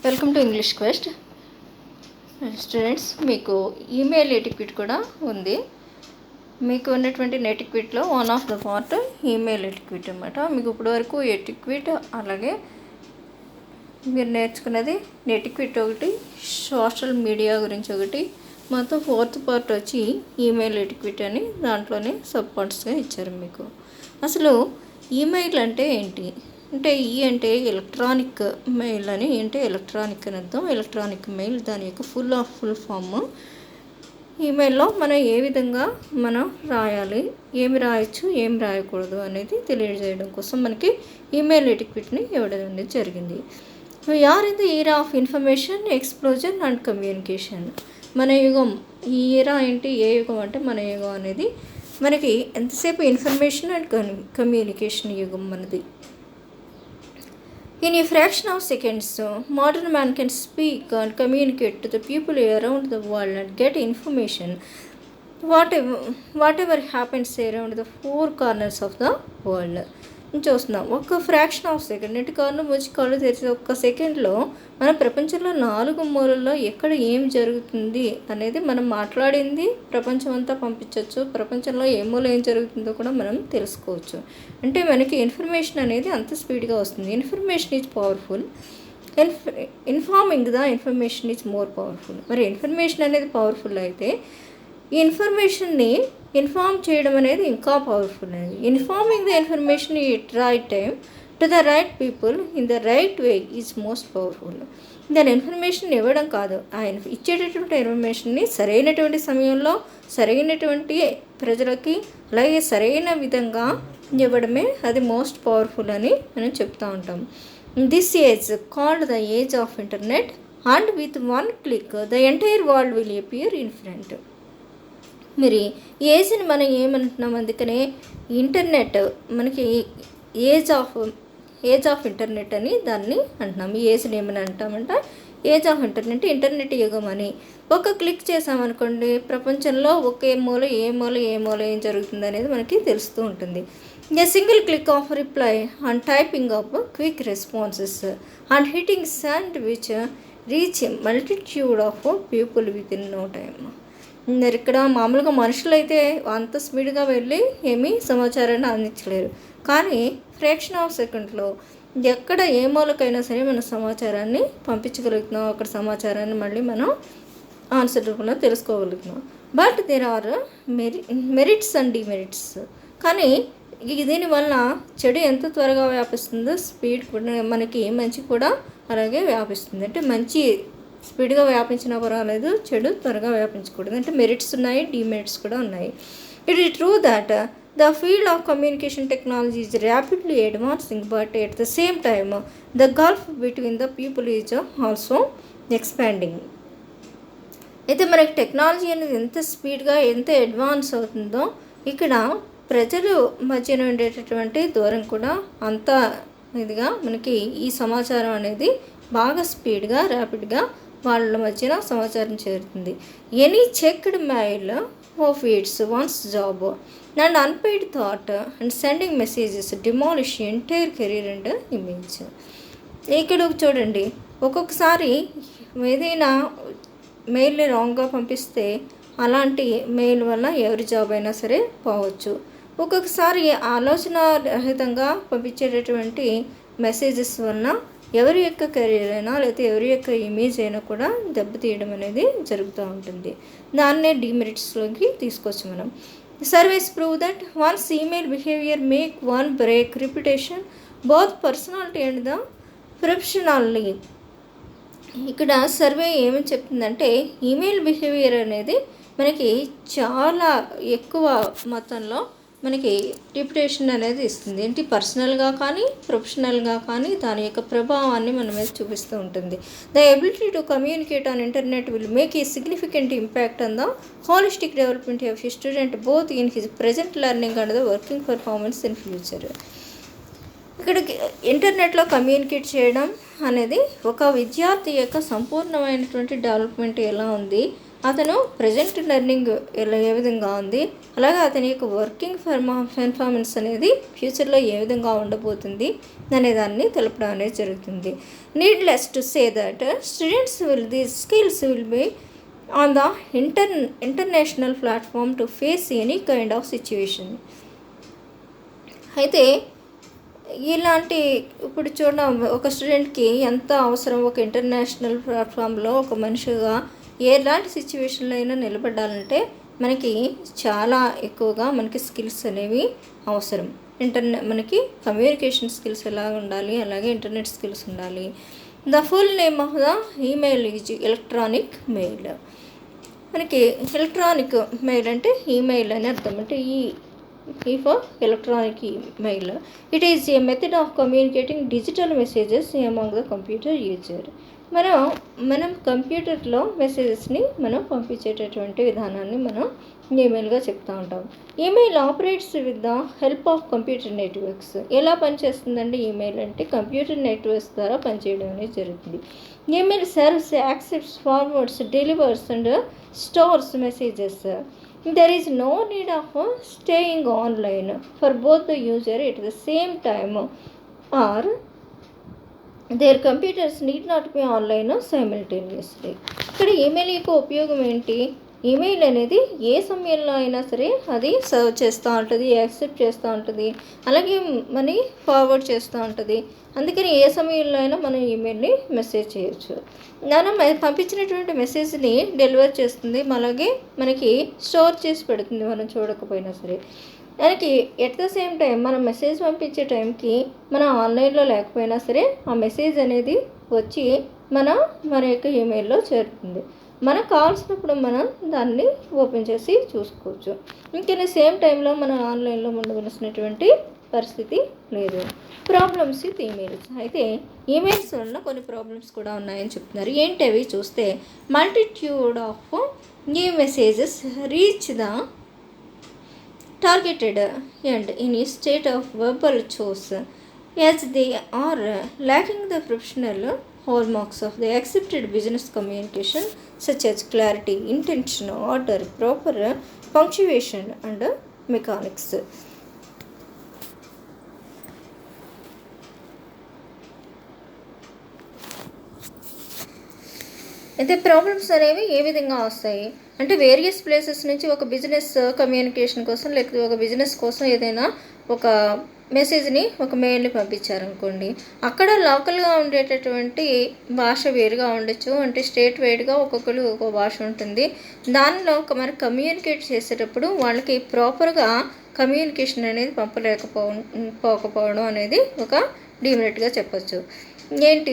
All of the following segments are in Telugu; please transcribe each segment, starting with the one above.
Welcome to English quest. Students, మీకు ఈమెయిల్ ఎటిక్విట్ కూడా ఉంది. మీకు ఉన్నటువంటి నెటిక్విట్లో one of the part email etiquette అనమాట. మీకు ఇప్పటివరకు ఎటిక్విట్, అలాగే మీరు నేర్చుకున్నది నెటిక్విట్ ఒకటి, సోషల్ మీడియా గురించి ఒకటి, మొత్తం ఫోర్త్ పార్ట్ వచ్చి ఈమెయిల్ ఎటిక్విట్ అని దాంట్లోనే సబ్ పార్ట్స్గా ఇచ్చారు మీకు. అసలు ఈమెయిల్ అంటే ఏంటి అంటే, అంటే ఎలక్ట్రానిక్ మెయిల్ అని, అంటే ఎలక్ట్రానిక్ అని అర్థం. ఎలక్ట్రానిక్ మెయిల్ దాని యొక్క ఫుల్ ఫామ్. ఈమెయిల్లో మనం ఏ విధంగా మనం రాయాలి, ఏమి రాయొచ్చు, ఏమి రాయకూడదు అనేది తెలియజేయడం కోసం మనకి ఈమెయిల్ ఎటిక్విట్ని ఇవ్వడం అనేది జరిగింది. We're in the era of information explosion and communication. మన యుగం, ఈ ఈరా ఏంటి, ఏ యుగం అంటే మన యుగం అనేది మనకి ఎంతసేపు ఇన్ఫర్మేషన్ అండ్ కమ్యూనికేషన్ యుగం మనది. In a fraction of seconds, modern man can speak and communicate to the people around the world and get information whatever happens around the four corners of the world. చూస్తున్నాం, ఒక ఫ్రాక్షన్ ఆఫ్ సెకండ్, ఇంటి కారణం వచ్చి కళ్ళు తెరిచి ఒక్క సెకండ్లో మన ప్రపంచంలో 4 మూలల్లో ఎక్కడ ఏం జరుగుతుంది అనేది మనం మాట్లాడింది ప్రపంచం అంతా పంపించవచ్చు. ప్రపంచంలో ఏ మూల ఏం జరుగుతుందో కూడా మనం తెలుసుకోవచ్చు. అంటే మనకి ఇన్ఫర్మేషన్ అనేది అంత స్పీడ్గా వస్తుంది. Information is powerful, informing the information is more powerful. మరి ఇన్ఫర్మేషన్ అనేది పవర్ఫుల్ అయితే ఈ ఇన్ఫర్మేషన్ని ఇన్ఫార్మ్ చేయడం అనేది ఇంకా పవర్ఫుల్ అనేది. Informing the information at right time to the right people in the right way is most powerful. దాని ఇన్ఫర్మేషన్ ఇవ్వడం కాదు, ఆయన ఇచ్చేటటువంటి ఇన్ఫర్మేషన్ని సరైనటువంటి సమయంలో సరైనటువంటి ప్రజలకి అలాగే సరైన విధంగా ఇవ్వడమే అది మోస్ట్ పవర్ఫుల్ అని మనం చెప్తూ ఉంటాం. This age called the age of internet and with one click the entire world will appear in front. మరి ఏజ్ని మనం ఏమంటున్నాం, అందుకనే ఇంటర్నెట్ మనకి ఏజ్ ఆఫ్ ఇంటర్నెట్ అని దాన్ని అంటున్నాం. ఈ ఏజ్ని ఏమని అంటామంట, ఏజ్ ఆఫ్ ఇంటర్నెట్, ఇంటర్నెట్ యుగం అని. ఒక క్లిక్ చేసామనుకోండి, ప్రపంచంలో ఒకే మూల ఏం జరుగుతుంది అనేది మనకి తెలుస్తూ ఉంటుంది. A single click of reply and typing of quick responses and hitting send which reach multitude of people within no time. ఇక్కడ మామూలుగా మనుషులు అయితే అంత స్పీడ్గా వెళ్ళి ఏమీ సమాచారాన్ని అందించలేరు, కానీ ఫ్రాక్షన్ ఆఫ్ సెకండ్లో ఎక్కడ ఏ మూలకైనా సరే మన సమాచారాన్ని పంపించగలుగుతున్నాం. అక్కడ సమాచారాన్ని మళ్ళీ మనం ఆన్సర్ రూపంలో తెలుసుకోగలుగుతున్నాం. But there are merits and demerits. కానీ దీనివల్ల చెడు ఎంత త్వరగా వ్యాపిస్తుందో స్పీడ్ కూడా మనకి మంచి కూడా అలాగే వ్యాపిస్తుంది. అంటే మంచి స్పీడ్గా వ్యాపించినా పర్వాలేదు, చెడు త్వరగా వ్యాపించకూడదు. అంటే మెరిట్స్ ఉన్నాయి, డిమెరిట్స్ కూడా ఉన్నాయి. It is true that the field of communication technology is rapidly advancing, but at the same time the Gulf between the people is also expanding. అయితే మనకి టెక్నాలజీ అనేది ఎంత స్పీడ్గా ఎంత అడ్వాన్స్ అవుతుందో, ఇక్కడ ప్రజలు మధ్యన ఉండేటటువంటి దూరం కూడా అంత ఇదిగా మనకి ఈ సమాచారం అనేది బాగా స్పీడ్గా ర్యాపిడ్గా వాళ్ళ మధ్యన సమాచారం చేరుతుంది. Any checked mail of it's once job and unpaid thought and sending messages demolish entire career and image. ఇక్కడ చూడండి, ఒక్కొక్కసారి ఏదైనా మెయిల్ని రాంగ్గా పంపిస్తే అలాంటి మెయిల్ వల్ల ఎవరి జాబ్ అయినా సరే పోవచ్చు. ఒక్కొక్కసారి ఆలోచన రహితంగా పంపించేటటువంటి మెసేజెస్ వలన ఎవరి యొక్క కెరీర్ అయినా లేకపోతే ఎవరి యొక్క ఇమేజ్ అయినా కూడా దెబ్బతీయడం అనేది జరుగుతూ ఉంటుంది. దాన్నే డిమెరిట్స్లోకి తీసుకోవచ్చు మనం. Surveys prove that one's email behaviour make one break reputation both personality and the professionally. ఇక్కడ సర్వే ఏమని చెప్తుందంటే, ఈమెయిల్ బిహేవియర్ అనేది మనకి చాలా ఎక్కువ మొత్తంలో మనకి రిప్యుటేషన్ అనేది ఇస్తుంది. ఏంటి, పర్సనల్గా కానీ ప్రొఫెషనల్గా కానీ దాని యొక్క ప్రభావాన్ని మన మీద చూపిస్తూ ఉంటుంది. The ability to communicate on internet will make a significant impact on the holistic development of a student both in his present learning and the working performance in future. ఇక్కడ ఇంటర్నెట్లో కమ్యూనికేట్ చేయడం అనేది ఒక విద్యార్థి యొక్క సంపూర్ణమైనటువంటి డెవలప్మెంట్ ఎలా ఉంది, అతను ప్రజెంట్ లెర్నింగ్ ఏ విధంగా ఉంది, అలాగే అతని యొక్క వర్కింగ్ పెర్ఫార్మెన్స్ అనేది ఫ్యూచర్లో ఏ విధంగా ఉండబోతుంది అనే దాన్ని తెలపడం అనేది జరుగుతుంది. Needless to say that students these skills will be on the international platform to face any kind of situation. అయితే ఇలాంటి ఇప్పుడు చూడడం ఒక స్టూడెంట్కి ఎంత అవసరం, ఒక ఇంటర్నేషనల్ ప్లాట్ఫామ్లో ఒక మనిషిగా ఎలాంటి సిచ్యువేషన్లో అయినా నిలబడాలంటే మనకి చాలా ఎక్కువగా మనకి స్కిల్స్ అనేవి అవసరం. మనకి కమ్యూనికేషన్ స్కిల్స్ ఎలా ఉండాలి, అలాగే ఇంటర్నెట్ స్కిల్స్ ఉండాలి. The full name of the email is electronic mail. మనకి ఎలక్ట్రానిక్ మెయిల్ అంటే ఈమెయిల్ అని అర్థం. అంటే ఈ for electronic mail. It is a method of communicating digital messages among the computer user. మనం కంప్యూటర్లో మెసేజెస్ని మనం పంపించేటటువంటి విధానాన్ని మనం ఈమెయిల్గా చెప్తూ ఉంటాం. Email operates with the help of computer networks. ఎలా పనిచేస్తుందండి ఈమెయిల్ అంటే కంప్యూటర్ నెట్వర్క్స్ ద్వారా పనిచేయడం అనేది జరుగుతుంది. Email serves, accepts, forwards, delivers and stores messages. There is no need of staying online for both the user at the same time, or their computers need not be online simultaneously. ఇక్కడ ఈమెయిల్ యొక్క ఉపయోగం ఏంటి? ఈమెయిల్ అనేది ఏ సమయంలో అయినా సరే అది సర్వ్ చేస్తూ ఉంటుంది, యాక్సెప్ట్ చేస్తూ ఉంటుంది, అలాగే మనీ ఫార్వర్డ్ చేస్తూ ఉంటుంది. అందుకని ఏ సమయంలో అయినా మనం ఈమెయిల్ని మెసేజ్ చేయొచ్చు. మనం పంపించినటువంటి మెసేజ్ని డెలివర్ చేస్తుంది, అలాగే మనకి స్టోర్ చేసి పెడుతుంది మనం చూడకపోయినా సరే. మనకి ఎట్ ద సేమ్ టైం మనం మెసేజ్ పంపించే టైంకి మనం ఆన్లైన్లో లేకపోయినా సరే ఆ మెసేజ్ అనేది వచ్చి మన యొక్క ఈమెయిల్లో చేరుతుంది. మనకు కావాల్సినప్పుడు మనం దాన్ని ఓపెన్ చేసి చూసుకోవచ్చు. ఇంకా సేమ్ టైంలో మనం ఆన్లైన్లో ఉండవలసినటువంటి పరిస్థితి లేదు. Problems with emails. అయితే ఈమెయిల్స్ వల్ల కొన్ని ప్రాబ్లమ్స్ కూడా ఉన్నాయని చెప్తున్నారు. ఏంటి అవి చూస్తే, మల్టిట్యూడ్ ఆఫ్ ఈ messages reach the targeted and in a state of verbal chaos as they are lacking the professional hallmarks of the accepted business communication such as clarity, intention, order, proper punctuation and mechanics. అయితే ప్రాబ్లమ్స్ అనేవి ఏ విధంగా వస్తాయి అంటే వేరియస్ ప్లేసెస్ నుంచి ఒక బిజినెస్ కమ్యూనికేషన్ కోసం లేకపోతే ఒక బిజినెస్ కోసం ఏదైనా ఒక మెసేజ్ని ఒక మెయిల్ని పంపించారనుకోండి, అక్కడ లోకల్గా ఉండేటటువంటి భాష వేరుగా ఉండొచ్చు. అంటే స్టేట్ వైడ్గా ఒక్కొక్కరు ఒక్కొక్క భాష ఉంటుంది. దానిలో మరి కమ్యూనికేట్ చేసేటప్పుడు వాళ్ళకి ప్రాపర్గా కమ్యూనికేషన్ అనేది పోకపోవడం అనేది ఒక డిమెరిట్గా చెప్పచ్చు. ఏంటి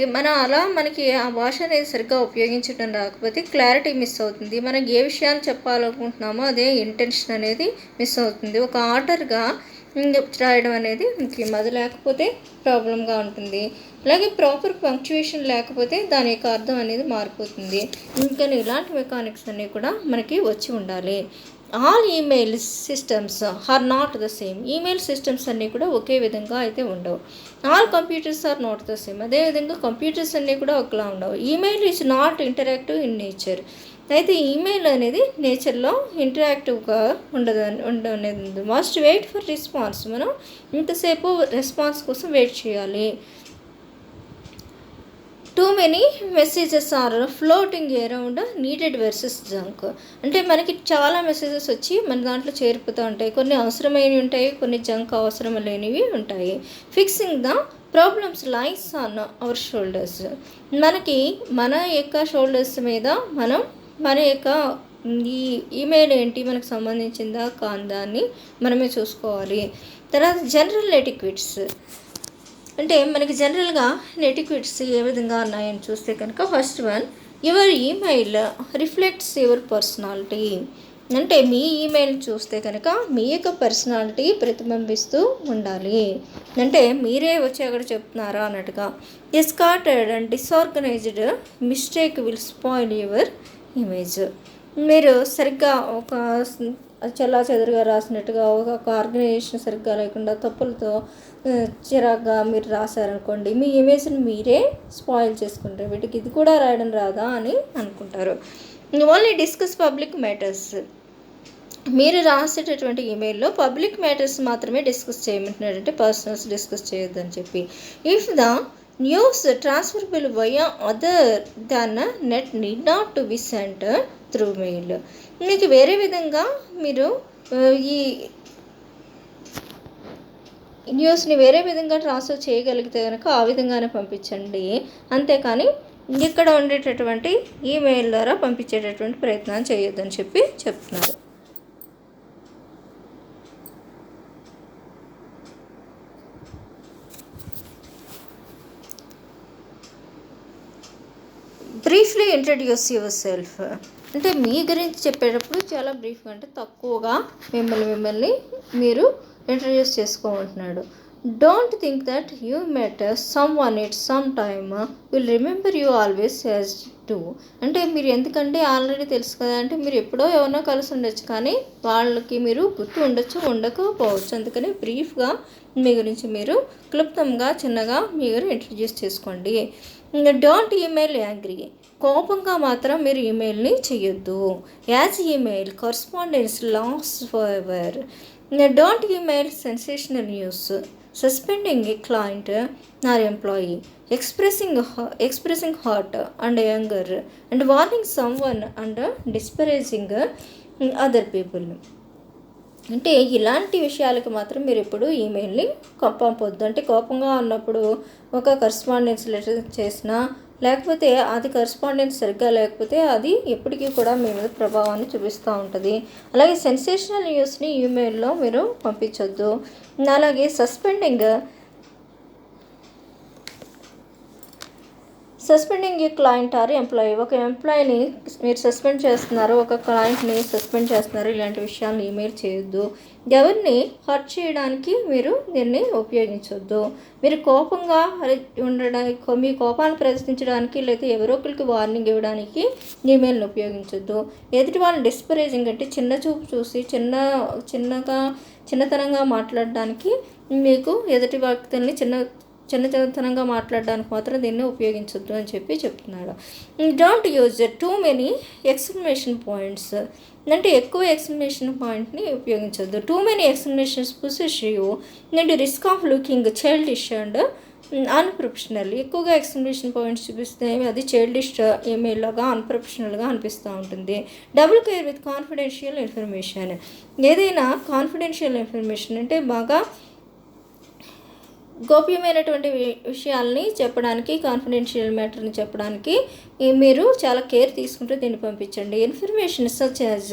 మనకి ఆ భాష అనేది సరిగ్గా ఉపయోగించడం రాకపోతే క్లారిటీ మిస్ అవుతుంది. మనం ఏ విషయాన్ని చెప్పాలనుకుంటున్నామో అదే ఇంటెన్షన్ అనేది మిస్ అవుతుంది. ఒక ఆర్డర్గా రాయడం అనేది ముఖ్యం. అది లేకపోతే ప్రాబ్లంగా ఉంటుంది. అలాగే ప్రాపర్ పంక్చువేషన్ లేకపోతే దాని యొక్క అర్థం అనేది మారిపోతుంది. ఇంకా ఇలాంటి మెకానిక్స్ అన్నీ కూడా మనకి వచ్చి ఉండాలి. All email systems are not the same. Email systems అన్నీ కూడా ఒకే విధంగా అయితే ఉండవు. All computers are not the same. అదేవిధంగా కంప్యూటర్స్ అన్నీ కూడా ఒకలా ఉండవు. Email is not interactive in nature. అయితే ఈమెయిల్ అనేది నేచర్లో ఇంటరాక్టివ్గా ఉండనేది. Must wait for response. మనం ఇంతసేపు రెస్పాన్స్ కోసం వెయిట్ చేయాలి. Too many messages are floating around needed versus junk. అంటే మనకి చాలా మెసేజెస్ వచ్చి మన దాంట్లో చేరిపోతూ ఉంటాయి. కొన్ని అవసరమైనవి ఉంటాయి, కొన్ని జంక్ అవసరం లేనివి ఉంటాయి. Fixing the problems lies on hour shoulders. మనకి మన యొక్క షోల్డర్స్ మీద మన యొక్క ఈ ఈమెయిల్ ఏంటి మనకు సంబంధించిందా కాందా అని మనమే చూసుకోవాలి. తర్వాత జనరల్ ఎటిక్విట్స్. అంటే మనకి జనరల్గా నెటిక్విట్స్ ఏ విధంగా ఉన్నాయని చూస్తే కనుక, first one, your email reflects your personality. అంటే మీ ఈమెయిల్ చూస్తే కనుక మీ యొక్క పర్సనాలిటీ ప్రతిబింబిస్తూ ఉండాలి. అంటే మీరే వచ్చి అక్కడ చెప్తున్నారా అన్నట్టుగా. Discarded and disorganized mistake will spoil your image. మీరు సరిగ్గా ఒక చెల్లా చెదరుగా రాసినట్టుగా ఒక ఆర్గనైజేషన్ సరిగ్గా లేకుండా తప్పులతో చిరాగ్గా మీరు రాశారనుకోండి, మీ ఇమేజ్ని మీరే స్పాయిల్ చేసుకుంటారు. వీటికి ఇది కూడా రాయడం రాదా అని అనుకుంటారు. Only discuss public matters. మీరు రాసేటటువంటి ఈమెయిల్లో పబ్లిక్ మ్యాటర్స్ మాత్రమే డిస్కస్ చేయమంటున్నాడు, అంటే పర్సనల్స్ డిస్కస్ చేయొద్దని చెప్పి. If the news transferable via other than net need not to be sent through mail. మీకు వేరే విధంగా మీరు ఈ న్యూస్ని వేరే విధంగా ట్రాన్స్ఫర్ చేయగలిగితే కనుక ఆ విధంగానే పంపించండి, అంతేకాని ఇక్కడ ఉండేటటువంటి ఈమెయిల్ ద్వారా పంపించేటటువంటి ప్రయత్నం చేయొద్దని చెప్పి చెప్తున్నారు. బ్రీఫ్లీ ఇంట్రడ్యూస్ యువర్ సెల్ఫ్, అంటే మీ గురించి చెప్పేటప్పుడు చాలా బ్రీఫ్గా, అంటే తక్కువగా మిమ్మల్ని మీరు ఇంట్రడ్యూస్ చేసుకోమంటున్నాడు. Don't think that you met someone it some time will remember you always as to, అంటే మీరు ఎందుకంటే ఆల్రెడీ తెలుసు కదా, అంటే మీరు ఎప్పుడో ఎవరినో కలిసి ఉండొచ్చు కానీ వాళ్ళకి మీరు గుర్తు ఉండొచ్చు ఉండకపోవచ్చు, అందుకని బ్రీఫ్గా మీ గురించి మీరు క్లుప్తంగా చిన్నగా మీరు ఇంట్రడ్యూస్ చేసుకోండి. డోంట్ ఈమెయిల్ యాంగ్రీ, కోపంగా మాత్రం మీరు ఈమెయిల్ని చేయొద్దు. As email correspondence lasts forever. Don't email sensational news, suspending a client or employee, expressing hurt and anger and warning someone and disparaging other people. అంటే ఇలాంటి విషయాలకు మాత్రం మీరు ఎప్పుడు ఈమెయిల్ని పంపొద్దు. అంటే కోపంగా ఉన్నప్పుడు ఒక కరస్పాండెన్స్ లెటర్ చేసినా, లేకపోతే అది కరస్పాండెన్స్ సరిగ్గా లేకపోతే అది ఎప్పటికీ కూడా మీ మీద ప్రభావాన్ని చూపిస్తూ ఉంటుంది. అలాగే సెన్సేషనల్ న్యూస్ని ఈమెయిల్లో మీరు పంపించొద్దు. అలాగే suspending a client or employee, ఒక ఎంప్లాయీని మీరు సస్పెండ్ చేస్తున్నారు, ఒక క్లయింట్ని సస్పెండ్ చేస్తున్నారు, ఇలాంటి విషయాలను ఈమెయిల్ చేయొద్దు. ఎవరిని హర్ట్ చేయడానికి మీరు దీన్ని ఉపయోగించొద్దు. మీరు కోపంగా ఉండడానికి, మీ కోపాన్ని ప్రదర్శించడానికి, లేదా ఎవరో ఒకరికి వార్నింగ్ ఇవ్వడానికి ఈమెయిల్ని ఉపయోగించొద్దు. ఎదుటి వాళ్ళని డిస్పరేజింగ్ అంటే చిన్న చూపు చూసి చిన్నతనంగా మాట్లాడడానికి, మీకు ఎదుటి వ్యక్తుల్ని చిన్నతనంగా మాట్లాడడానికి మాత్రం దీన్ని ఉపయోగించొద్దు అని చెప్పి చెప్తున్నాడు. Don't use too many explanation points, అంటే ఎక్కువ ఎక్స్ప్లెనేషన్ పాయింట్ని ఉపయోగించొద్దు. Too many explanations pushes you and risk of looking childish and unprofessional. ఎక్కువగా ఎక్స్ప్లెనేషన్ పాయింట్స్ చూపిస్తే అది చైల్డిష్ ఈమెయిల్ లాగా అన్ప్రొఫెషనల్గా అనిపిస్తూ ఉంటుంది. Double care with confidential information, ఏదైనా కాన్ఫిడెన్షియల్ ఇన్ఫర్మేషన్ అంటే బాగా గోప్యమైనటువంటి విషయాల్ని చెప్పడానికి, కాన్ఫిడెన్షియల్ మ్యాటర్ని చెప్పడానికి మీరు చాలా కేర్ తీసుకుంటూ దీన్ని పంపించండి. Information such as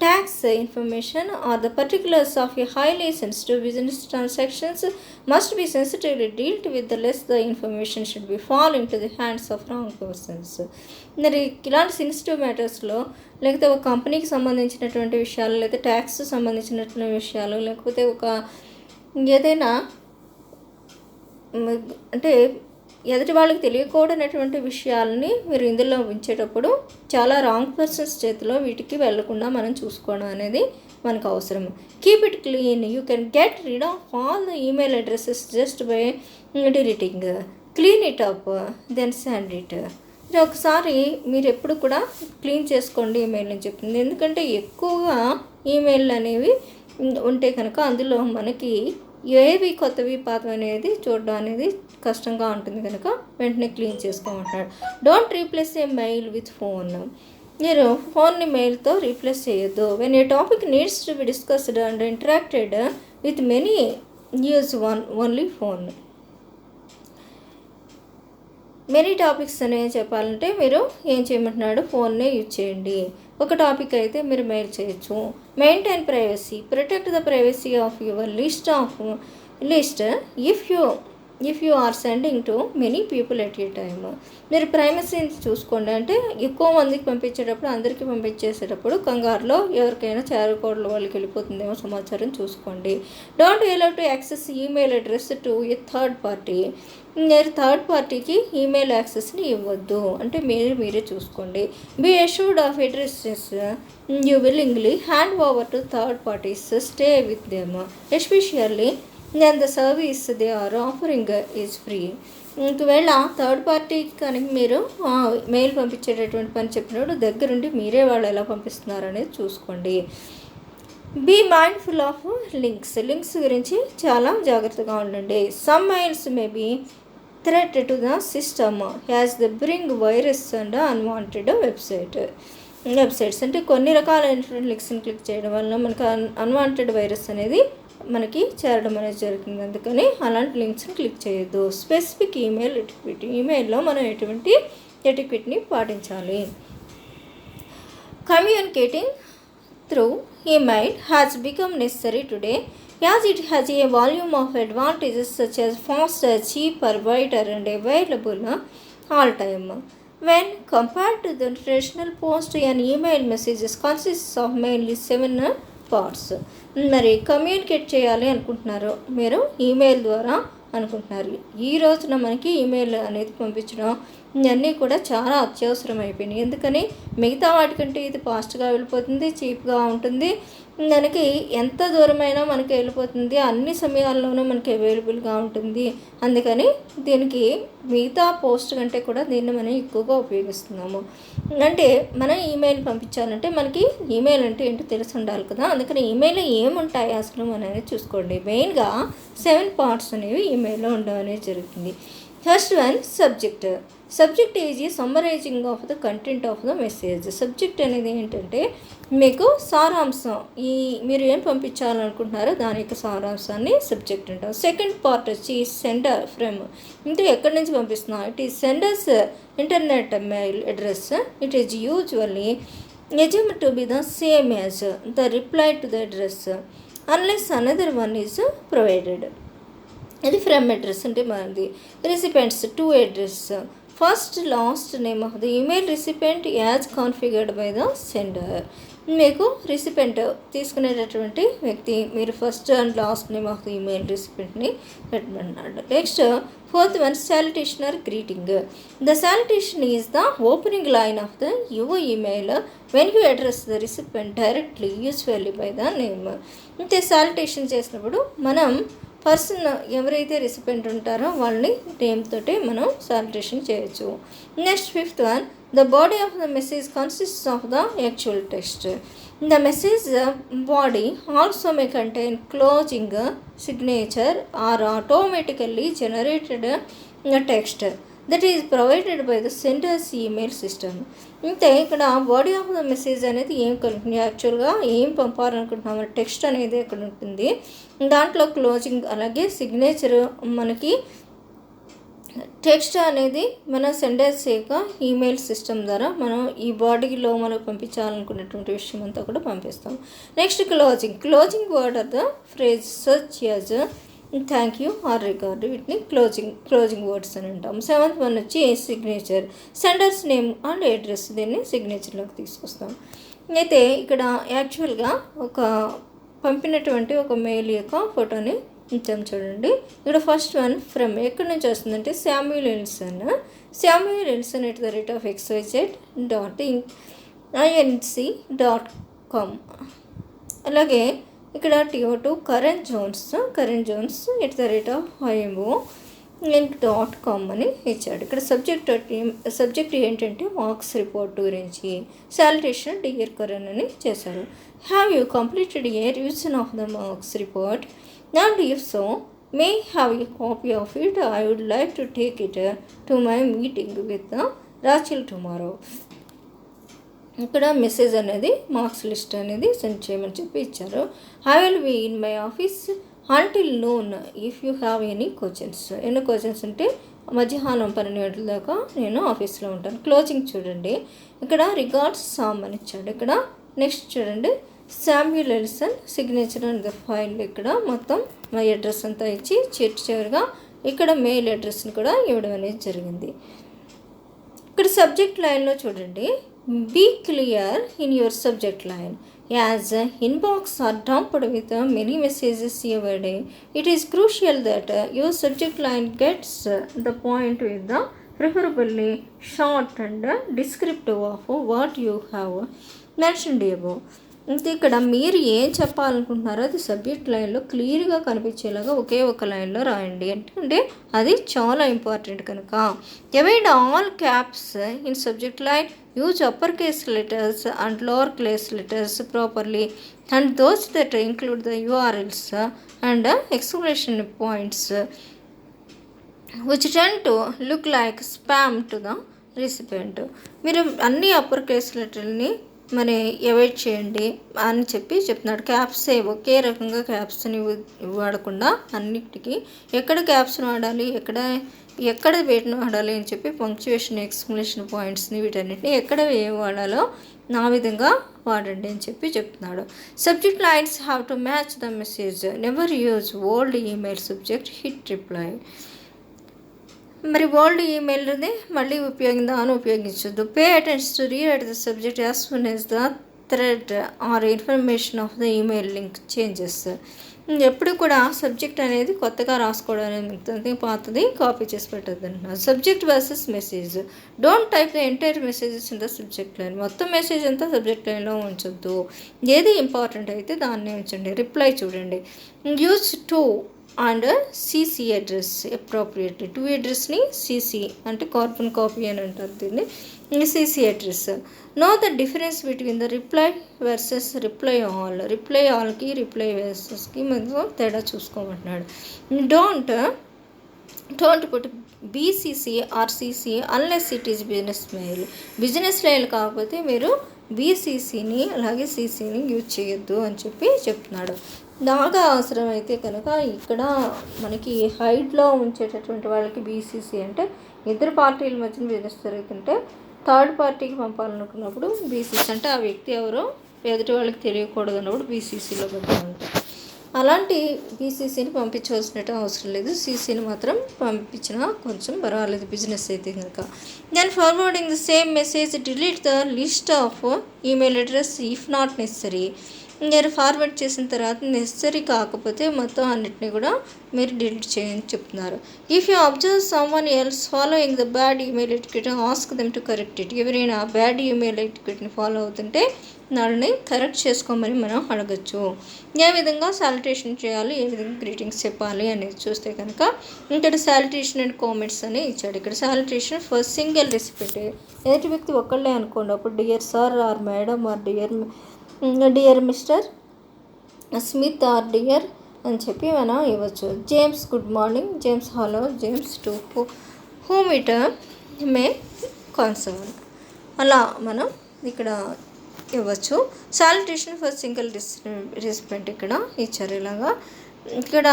tax information are the particulars of a highly sensitive business transactions must be sensitively dealt with the less the information should be fall in to the hands of wrong persons. మరి ఇలాంటి సెన్సిటివ్ మ్యాటర్స్లో, లేకపోతే ఒక కంపెనీకి సంబంధించినటువంటి విషయాలు, లేదా ట్యాక్స్ సంబంధించినటువంటి విషయాలు, లేకపోతే ఒక ఏదైనా అంటే ఎదుటి వాళ్ళకి తెలియకూడనటువంటి విషయాలని మీరు ఇందులో ఉంచేటప్పుడు చాలా రాంగ్ పర్సన్స్ చేతిలో వీటికి వెళ్లకుండా మనం చూసుకోవడం అనేది మనకు అవసరం. Keep it clean, you can get rid of all the email addresses just by deleting. Clean it up then send it. ఒకసారి మీరు ఎప్పుడు కూడా క్లీన్ చేసుకోండి ఈమెయిల్ అని చెప్తుంది. ఎందుకంటే ఎక్కువగా ఈమెయిల్ అనేవి ఉంటే కనుక అందులో మనకి ఏవి కొత్తవి పాతవి అనేది చూడడం అనేది కష్టంగా ఉంటుంది కనుక వెంటనే క్లీన్ చేసుకోమంటున్నాడు. Don't replace a mail with phone, మీరు ఫోన్ని మెయిల్తో రీప్లేస్ చేయొద్దు. When a topic needs to be discussed and interacted with many use only phone. Many topics అనేవి చెప్పాలంటే మీరు ఏం చేయమంటున్నాడు, ఫోన్నే యూజ్ చేయండి. ఒక టాపిక్ అయితే మీరు మెయిల్ చేయొచ్చు. Maintain privacy, protect the privacy of your list if you are sending to many people at a time. మీరు ప్రైవసీని చూసుకోండి, అంటే ఎక్కువ మందికి పంపించేటప్పుడు, అందరికీ పంపించేసేటప్పుడు కంగారులో ఎవరికైనా చేరకూడదు, వాళ్ళకి వెళ్ళిపోతుందేమో సమాచారం చూసుకోండి. Don't allow to access email address to a third party, మీరు థర్డ్ పార్టీకి ఈమెయిల్ యాక్సెస్ని ఇవ్వద్దు, అంటే మీరే చూసుకోండి. Be assured of addresses you willingly hand over to third parties, stay with them especially then the service they are offering is free. ఒకవేళ థర్డ్ పార్టీకి కనుక మీరు మెయిల్ పంపించేటటువంటి పని చెప్పినప్పుడు దగ్గరుండి మీరే వాళ్ళు ఎలా పంపిస్తున్నారు అనేది చూసుకోండి. బీ మైండ్ఫుల్ ఆఫ్ లింక్స్ గురించి చాలా జాగ్రత్తగా ఉండండి. Some mails may be threat to the system as the bring virus and unwanted websites అంటే కొన్ని రకాలైనటువంటి లింక్స్ని క్లిక్ చేయడం వల్ల మనకు అన్వాంటెడ్ వైరస్ అనేది మనకి చేరడం అనేది జరుగుతుంది. అందుకని అలాంటి లింక్స్ని క్లిక్ చేయొద్దు. స్పెసిఫిక్ ఈమెయిల్ ఎటిక్విటీ, ఈమెయిల్లో మనం ఎటువంటి ఎటిక్విటీని పాటించాలి. Communicating through email has become necessary today as it has a volume of advantages such as fast, cheap, wider and available all time. When compared to the traditional post, an email messages consists of mainly 7 parts. మరి కమ్యూనికేట్ చేయాలి అనుకుంటున్నారు మీరు ఈమెయిల్ ద్వారా అనుకుంటున్నారు. ఈ రోజున మనకి ఈమెయిల్ అనేది పంపించడం ఇవన్నీ కూడా చాలా అత్యవసరం అయిపోయినాయి. ఎందుకని మిగతా వాటికంటే ఇది ఫాస్ట్గా వెళ్ళిపోతుంది, చీప్గా ఉంటుంది, మనకి ఎంత దూరమైనా మనకి వెళ్ళిపోతుంది, అన్ని సమయాల్లోనూ మనకి అవైలబుల్గా ఉంటుంది. అందుకని దీనికి మిగతా పోస్ట్ కంటే కూడా దీన్ని మనం ఎక్కువగా ఉపయోగిస్తున్నాము. అంటే మనం ఈమెయిల్ పంపించాలంటే మనకి ఈమెయిల్ అంటే ఏంటో తెలిసి ఉండాలి కదా. అందుకని ఈమెయిల్లో ఏముంటాయి అసలు అనేది చూసుకోండి. మెయిన్గా 7 పార్ట్స్ అనేవి ఈమెయిల్లో ఉండడం అనేది జరుగుతుంది. ఫస్ట్ వన్ సబ్జెక్ట్ ఈజ్ ఈ summarising of the content of the message. Subject అనేది ఏంటంటే మీకు సారాంశం, ఈ మీరు ఏం పంపించాలనుకుంటున్నారో దాని యొక్క సారాంశాన్ని సబ్జెక్ట్ అంటాం. సెకండ్ పార్ట్ వచ్చి సెండర్ ఫ్రమ్, అంటే ఎక్కడి నుంచి పంపిస్తున్నాం. It is senders internet mail address. It is usually assumed to be the same as the reply to the address unless another one is provided. ఇది ఫ్రమ్ అడ్రస్ అంటే మనది. Recipients to address, first last name of the email recipient as configured by the sender. మీకు రిసిపెంట్ తీసుకునేటటువంటి వ్యక్తి మీరు first and last name of the email రిసిపెంట్ని పెట్టమన్నాడు. Next fourth one salutation or greeting. The salutation is the opening line of the your email when you address the recipient directly usually by the name. అంటే సాలిటేషన్ చేసినప్పుడు మనం పర్సన్ ఎవరైతే రిసిపెంట్ ఉంటారో వాళ్ళని నేమ్ తోటి మనం సాలిటేషన్ చేయొచ్చు. Next fifth one the body of the message consists of the actual text. The message body also may contain closing, signature or automatically generated text that is provided by the sender's email system. అంటే ఇక్కడ బాడీ ఆఫ్ ద మెసేజ్ అనేది ఏం కలుగుతుంది, యాక్చువల్గా ఏం పంపాలనుకుంటున్నాము టెక్స్ట్ అనేది ఎక్కడ ఉంటుంది, దాంట్లో క్లోజింగ్ అలాగే సిగ్నేచర్. మనకి టెక్స్ట్ అనేది మన సెండర్స్ యొక్క ఈమెయిల్ సిస్టమ్ ద్వారా మనం ఈ బాడీలో మనం పంపించాలనుకున్నటువంటి విషయం అంతా కూడా పంపిస్తాం. Next closing word or the phrase such as thank you are record. వీటిని క్లోజింగ్ వర్డ్స్ అని అంటాం. సెవెంత్ వన్ వచ్చి signature, senders name and address, దీన్ని సిగ్నేచర్లోకి తీసుకొస్తాం. అయితే ఇక్కడ యాక్చువల్గా ఒక పంపినటువంటి ఒక మెయిల్ యొక్క ఫోటోని ఇచ్చాం చూడండి. ఇక్కడ ఫస్ట్ వన్ ఫ్రమ్ ఎక్కడి నుంచి వస్తుందంటే శామ్యూల్ ఎల్సన్ @xyz.inc.com. అలాగే ఇక్కడ TO2 కరెన్ జోన్స్ @imo.com అని ఇచ్చాడు. ఇక్కడ సబ్జెక్ట్ ఏంటంటే మార్క్స్ రిపోర్ట్ గురించి. సాలిటేషన్ డియర్ కరెన్ అని చేశారు. Have you completed A revision of the marks report and if so, may have a copy of it. I would like to take it to my meeting with Rachel tomorrow. ఇక్కడ మెసేజ్ అనేది మార్క్స్ లిస్ట్ అనేది సెండ్ చేయమని చెప్పి ఇచ్చారు. I will be in my office until noon if you have any questions. ఎన్ని క్వశ్చన్స్ అంటే మధ్యాహ్నం 12 గంటల దాకా నేను ఆఫీస్లో ఉంటాను. క్లోజింగ్ చూడండి, ఇక్కడ రిగార్డ్స్ సామ్ అని ఇచ్చాడు. ఇక్కడ నెక్స్ట్ చూడండి Samuel ఎల్సన్ signature and the file. ఇక్కడ మొత్తం మై అడ్రస్ అంతా ఇచ్చి చివరిగా ఇక్కడ మెయిల్ అడ్రస్ని కూడా ఇవ్వడం అనేది జరిగింది. ఇక్కడ సబ్జెక్ట్ లైన్లో చూడండి, be clear in your subject line as inbox are dumped with many messages every day. It is crucial that your subject line gets the point with the preferably short and descriptive of what you have mentioned above. ఇంక ఇక్కడ మీరు ఏం చెప్పాలనుకుంటున్నారో అది సబ్జెక్ట్ లైన్లో క్లియర్గా కనిపించేలాగా ఒకే ఒక లైన్లో రాయండి. ఎందుకంటే అది చాలా ఇంపార్టెంట్ కనుక. Avoid all caps in subject line. Use upper case letters and lower case letters properly and those that include the URLs and exclamation points which tend to look like spam to the recipient. మీరు అన్ని అప్పర్ కేస్ లెటర్ని మరి అవాయిడ్ చేయండి అని చెప్తున్నాడు. క్యాప్సే ఒకే రకంగా క్యాప్స్ని వాడకుండా అన్నిటికీ ఎక్కడ క్యాప్స్ని వాడాలి, ఎక్కడ వేటిని వాడాలి అని చెప్పి పంక్చుయేషన్, ఎక్స్క్లమేషన్ పాయింట్స్ని వీటన్నిటిని ఎక్కడ వాడాలో ఆ విధంగా వాడండి అని చెప్తున్నాడు. Subject lines have to match the message. Never use old email subject hit reply. మరి ఓల్డ్ ఈమెయిల్ని మళ్ళీ ఉపయోగించొద్దు. Pay attention to rewrite the subject as soon as the thread or information of the email link changes. ఎప్పుడు కూడా సబ్జెక్ట్ అనేది కొత్తగా రాసుకోవడానికి పాతది కాపీ చేసి పెట్టద్దు అంటున్నారు. Subject versus message. Don't type the entire messages in the subject line. మొత్తం మెసేజ్ అంతా సబ్జెక్ట్ లైన్లో ఉంచొద్దు. ఏది ఇంపార్టెంట్ అయితే దాన్ని ఉంచండి. రిప్లై చూడండి. Use to and CC address appropriately. To అడ్రస్ని సిసి అంటే కార్బన్ కాపీ అని అంటారు దీన్ని. CC address. Know the difference between the reply versus reply all. Reply ఆల్కి రిప్లై వర్సెస్కి మధ్య తేడా చూసుకోమంటున్నాడు. Don't put BCC or CC unless it is business mail. Business mail కాకపోతే మీరు బీసీసీని అలాగే సీసీని యూజ్ చేయొద్దు అని చెప్తున్నాడు. బాగా అవసరమైతే కనుక ఇక్కడ మనకి హైడ్లో ఉంచేటటువంటి వాళ్ళకి బీసీసీ అంటే ఇద్దరు పార్టీల మధ్యన బిజినెస్ జరుగుతుంటే థర్డ్ పార్టీకి పంపాలనుకున్నప్పుడు బీసీసీ అంటే ఆ వ్యక్తి ఎవరో ఎదుటి వాళ్ళకి తెలియకూడదు అన్నప్పుడు బీసీసీలో పెట్టాలంట. అలాంటి బీసీసీని పంపించవలసిన అవసరం లేదు. సీసీని మాత్రం పంపించినా కొంచెం పర్వాలేదు బిజినెస్ అయితే కనుక. Then forwarding the same message. Delete the list of email address if not necessary. మీరు ఫార్వర్డ్ చేసిన తర్వాత నెసరీ కాకపోతే మొత్తం అన్నిటిని కూడా మీరు డిలీట్ చేయని చెప్తున్నారు. If you observe someone else following the bad email etiquette ask them to correct it. ఎవరైనా బ్యాడ్ ఈమెయిల్ ఎటికెట్ని ఫాలో అవుతుంటే వాళ్ళని కరెక్ట్ చేసుకోమని మనం అడగచ్చు. ఏ విధంగా సాలిటేషన్ చేయాలి, ఏ విధంగా గ్రీటింగ్స్ చెప్పాలి అనేది చూస్తే కనుక ఇక్కడ సాలిటేషన్ అండ్ కామెంట్స్ అని ఇచ్చాడు. ఇక్కడ సాలిటేషన్ ఫర్ సింగిల్ రెసిపెంట్. ఎదుటి వ్యక్తి ఒక్కళ్ళే అనుకోండి. అప్పుడు dear sir or madam or dear mister Smith or dear అని చెప్పి మనం ఇవ్వచ్చు. James good morning, James hello, James to whom it may concern. అలా మనం ఇక్కడ ఇవ్వచ్చు. సాలిటేషన్ ఫర్ సింగిల్ రెసిపెంట్ ఇక్కడ ఇచ్చారు. ఇలాగా ఇక్కడ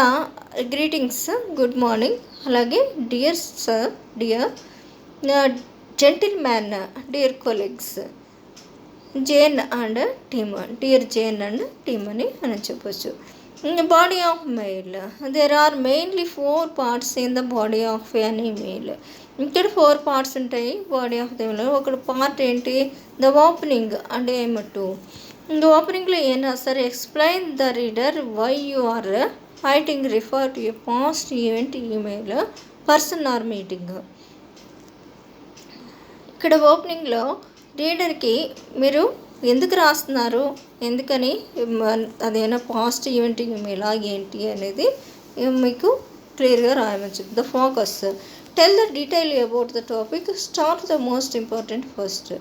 గ్రీటింగ్స్ గుడ్ మార్నింగ్, అలాగే dear sir, dear gentleman, dear colleagues, Jane and team, dear Jane and team అని మనం చెప్పచ్చు. Body of mail. There are mainly 4 parts in the body of an email. ఇక్కడ 4 parts ఉంటాయి బాడీ ఆఫ్ ద ఈమెయిల్. ఒక పార్ట్ ఏంటి, ద ఓపెనింగ్ అంటే ఏమట్టు. ఓపెనింగ్లో ఏం రాస్తారు, explain the reader why you are writing, refer to a past event, email, person are meeting. ఇక్కడ ఓపెనింగ్లో రీడర్కి మీరు ఎందుకు రాస్తున్నారు, ఎందుకని, అదేనా పాస్ట్ ఈవెంట్ ఈమెయిల్ ఏంటి అనేది మీకు క్లియర్గా రాయవచ్చు. The focus. Tell the detail about the topic, start the most important first.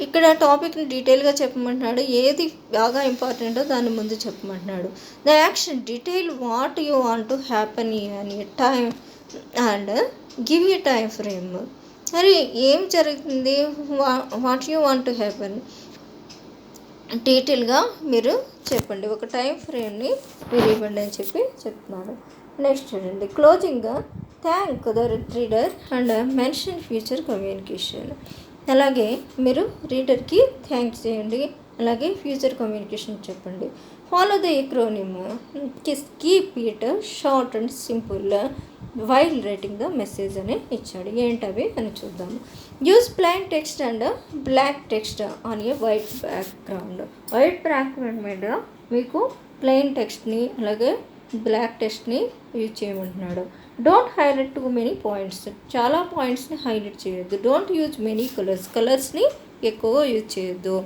ఇక్కడ టాపిక్ని డీటెయిల్గా చెప్పమంటున్నాడు. ఏది బాగా ఇంపార్టెంటో దాన్ని ముందు చెప్పమంటున్నాడు. The action. Detail what you want to happen in a time and give a time frame. మరి ఏం జరుగుతుంది, what you want to happen డీటెయిల్గా మీరు చెప్పండి, ఒక టైం ఫ్రేమ్ని మీరు ఇవ్వండి అని చెప్తున్నాడు. నెక్స్ట్ చూడండి, closing. Thank the reader and mention future communication. అలాగే మీరు రీడర్కి థ్యాంక్స్ చేయండి, అలాగే ఫ్యూచర్ కమ్యూనికేషన్ చెప్పండి. Follow the acronym. Keep it short and simple while writing the message అని ఇచ్చాడు. ఏంటవి అని చూద్దాము. Use plain text and black text on a white background. White background మీద మీకు ప్లెయిన్ టెక్స్ట్ని అలాగే బ్లాక్ టెక్స్ట్ని యూజ్ చేయమంటున్నాడు. Don't highlight too many points. చాలా పాయింట్స్ని హైలైట్ చేయొద్దు. డోంట్ యూజ్ మెనీ కలర్స్ని ఎక్కువగా యూజ్ చేయొద్దు.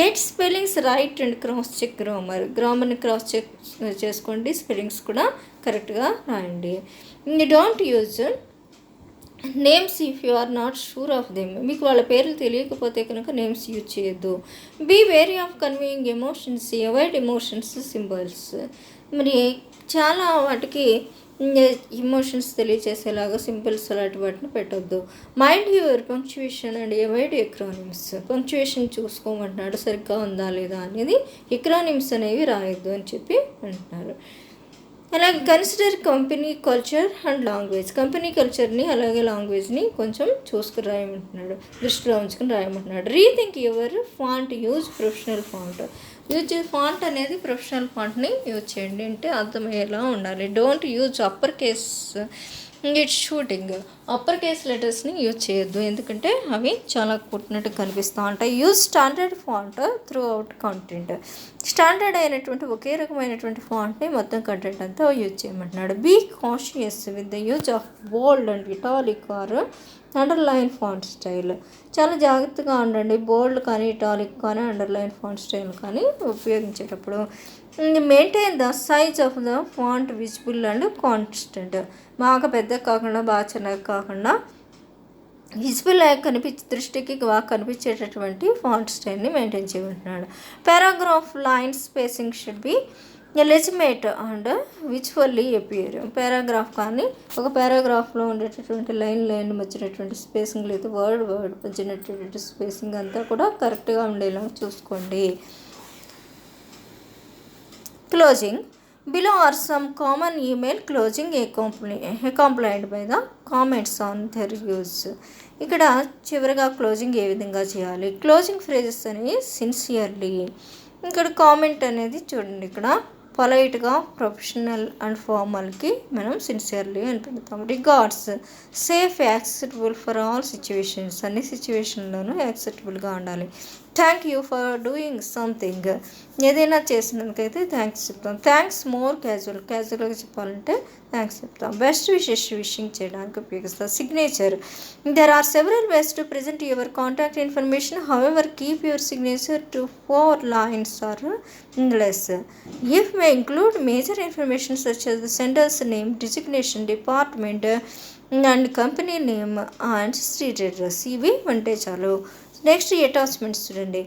Get spellings right and cross check గ్రామర్ని క్రాస్ చెక్ చేసుకోండి, స్పెల్లింగ్స్ కూడా కరెక్ట్గా రాయండి. Don't use names if you are not sure of them. మీకు వాళ్ళ పేర్లు తెలియకపోతే కనుక నేమ్స్ యూజ్ చేయొద్దు. Be very of conveying emotions, avoid emotions symbols. మరి చాలా వాటికి ఎమోషన్స్ తెలియచేసేలాగా సింపుల్స్ అలాంటి వాటిని పెట్టొద్దు. Mind your punctuation and avoid acronyms. Punctuation చూసుకోమంటున్నాడు, సరిగ్గా ఉందా లేదా అనేది. ఎక్రానిమ్స్ అనేవి రాయొద్దు అని చెప్పి అంటున్నారు. అలాగే consider company culture and language. Company కల్చర్ని అలాగే లాంగ్వేజ్ని కొంచెం చూసుకుని రాయమంటున్నాడు, దృష్టిలో ఉంచుకుని రాయమంటున్నాడు. Rethink your font, use professional font. Font అనేది ప్రొఫెషనల్ ఫాంట్ని యూజ్ చేయండి, అంటే అర్థమయ్యేలా ఉండాలి. Don't use upper case it's shouting. Upper case లెటర్స్ని యూజ్ చేయొద్దు, ఎందుకంటే అవి చాలా కుట్టినట్టు కనిపిస్తూ ఉంటాయి. Use standard font throughout content. Standard అయినటువంటి ఒకే రకమైనటువంటి ఫాంట్ని మొత్తం కంటెంట్ అంతా యూజ్ చేయమంటున్నాడు. Be cautious with the use of bold and italic or underline font style. చాలా జాగ్రత్తగా ఉండండి. బోల్డ్ కానీ ఇటాలిక్ కానీ అండర్లైన్ ఫాంట్ స్టైల్ కానీ ఉపయోగించేటప్పుడు. Maintain the size of the font visible and constant. బాగా పెద్దగా కాకుండా బాగా చిన్నగా కాకుండా విజిబుల్ దృష్టికి బాగా కనిపించేటటువంటి ఫాంట్ స్టైల్ని మెయింటైన్ చేయమంటున్నాడు. Paragraph line spacing should be legitimate and visually appear. Paragraph కానీ ఒక పారాగ్రాఫ్లో ఉండేటటువంటి లైన్ వచ్చినటువంటి స్పేసింగ్ లేదా వర్డ్ వచ్చినటువంటి స్పేసింగ్ అంతా కూడా కరెక్ట్గా ఉండేలా చూసుకోండి. Closing. Below are some common email closing accompanied by the comments on their use. ఇక్కడ చివరిగా క్లోజింగ్ ఏ విధంగా చేయాలి. క్లోజింగ్ ఫ్రేజెస్ అనేవి సిన్సియర్లీ. ఇక్కడ కామెంట్ అనేది చూడండి, ఇక్కడ పొలైట్గా ప్రొఫెషనల్ అండ్ ఫార్మల్కి మనం సిన్సియర్లీ అని పెడతాం. Regards safe acceptable for all situations. అన్ని సిచ్యువేషన్లోనూ యాక్సెప్టబుల్గా ఉండాలి. Thank you for doing something. ఏదైనా చేసినందుకైతే థ్యాంక్స్ చెప్తాం. థ్యాంక్స్ మోర్ క్యాజువల్గా చెప్పాలంటే థ్యాంక్స్ చెప్తాం. బెస్ట్ విషింగ్ చేయడానికి ఉపయోగిస్తాం. Signature. There are several ways to present your contact information. However keep your signature to 4 lines or less. If may include major information such as the sender's name, designation, department and company name and street address. ఇవి అంటే చాలు. నెక్స్ట్ అటాచ్మెంట్స్ చూడండి.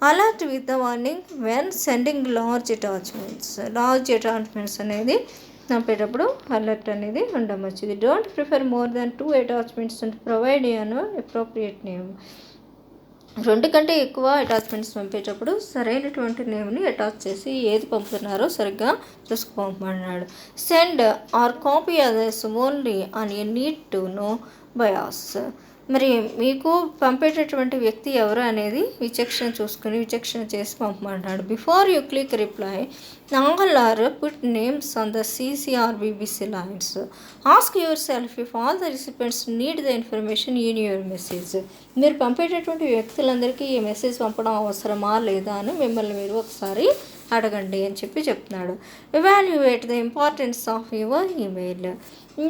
Alert with the warning when sending large attachments అనేది పంపేటప్పుడు అలర్ట్ అనేది ఉండడం మంచిది. Don't prefer more than 2 attachments and provide an appropriate name. 2 కంటే ఎక్కువ అటాచ్మెంట్స్ పంపేటప్పుడు సరైనటువంటి నేమ్ని అటాచ్ చేసి ఏది పంపుతున్నారో సరిగ్గా చూసుకు పంపమన్నాడు. Send or copy others only on a need to know basis. మరి మీకు పంపేటటువంటి వ్యక్తి ఎవరు అనేది విచక్షణ చేసి పంపమంటున్నాడు. Before you click reply all or put names on the CC/BBC lines. Ask yourself if all the recipients need the information in your message. మీరు పంపేటటువంటి వ్యక్తులందరికీ ఈ మెసేజ్ పంపడం అవసరమా లేదా అని మిమ్మల్ని మీరు ఒకసారి అడగండి అని చెప్పి చెప్తున్నాడు. Evaluate the importance of your email.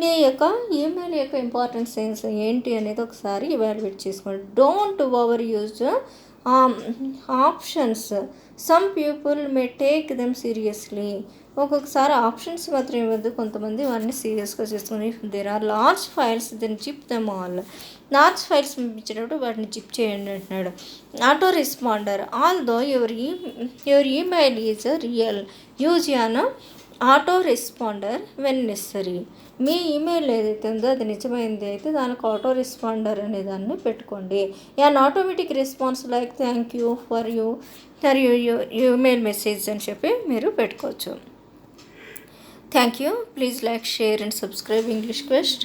మీ యొక్క ఈమెయిల్ యొక్క ఇంపార్టెన్స్ ఏంటి అనేది ఒకసారి ఎవాల్యుయేట్ చేసుకోండి. Don't overuse options. Some people may take them seriously. ఒక్కొక్కసారి ఆప్షన్స్ మాత్రం ఇవ్వద్దు, కొంతమంది వాటిని సీరియస్గా చేసుకుని. There are large files then zip them all. Large files పంపించేటప్పుడు వాటిని జిప్ చేయండి అంటున్నాడు. Auto responder. Although your email is real, use an auto responder when necessary. మీ ఈమెయిల్ ఏదైతే ఉందో అది నిజమైంది అయితే దానికి ఆటో రెస్పాండర్ అనే దాన్ని పెట్టుకోండి. An automatic response like thank you for email message అని చెప్పి మీరు పెట్టుకోవచ్చు. Thank you. Please like, share and subscribe English quest.